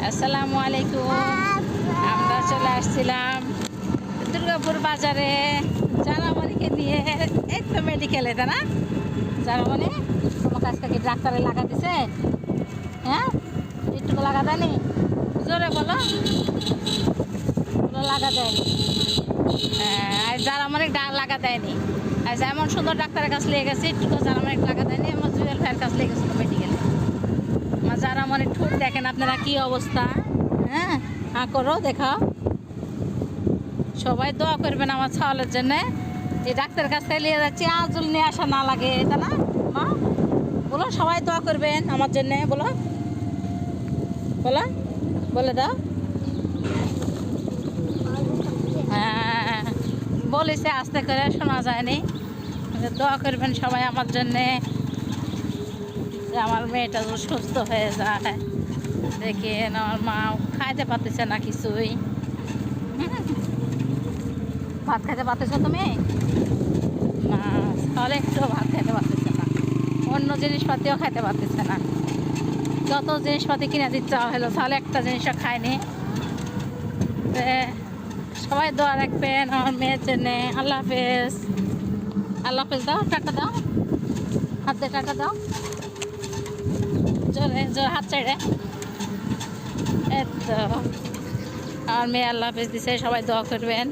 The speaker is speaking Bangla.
আসসালামু আলাইকুম। আমরা চলে আসছিলাম দুর্গাপুর বাজারে জারামণিকে নিয়ে। এই তো মেডিকেলে, তাই না? জারামণি, তোমার কাছকে কি ডাক্তারে লাগা দিছে? হ্যাঁ, একটু লাগা দেয়নি? জোরে বলো, লাগা দেয়নি। আর জারামণি লাগা দেয়নি। আচ্ছা, এমন সুন্দর ডাক্তারের কাছে লেগে গেছে, একটু জারামণি লাগা দেয়নি। আমার জুয়েল ভাইয়ের কাছে লেগে গেছিল মেডিকেলে। আমার জারামণির ঠোঁট দেখেন আপনারা কি অবস্থা। হ্যাঁ, করো, দেখাও। সবাই দোয়া করবেন আমার ছাওয়ালের জন্যে। এই ডাক্তারের কাছ থেকে নিয়ে যাচ্ছি, আজল নিয়ে আসা না লাগে, তাই না মা? বলো, সবাই দোয়া করবেন আমার জন্যে। বলো বলো, বলে দাও। হ্যাঁ, বলেছে, আস্তে করে শোনা যায়নি। দোয়া করবেন সবাই আমার জন্যে, যে আমার মেয়েটা সুস্থ হয়ে যায়। দেখেন, আমার মা খাইতে পারতেছে না কিছুই। ভাত খাইতে পারতেছো তুমি? না, তাহলে একটু ভাত খাইতে পারতেছে না, অন্য জিনিসপাতিও খাইতে পারতেছে না। যত জিনিসপাতি কিনে দিতে হলো, তাহলে একটা জিনিসও খায়নি। সবাই দোয়া রাখবেন আমার মেয়ের জন্যে। আল্লাহ হাফেজ। আল্লাহ হাফেজ দাও, টাটা দাও, হাত দিয়ে টাটা দাও, জোরে জোরে হাত ছেড়ে। এই তো আমার মেয়ে আল্লাহ হাফেজ দিছে, সবাই দোয়া করবেন।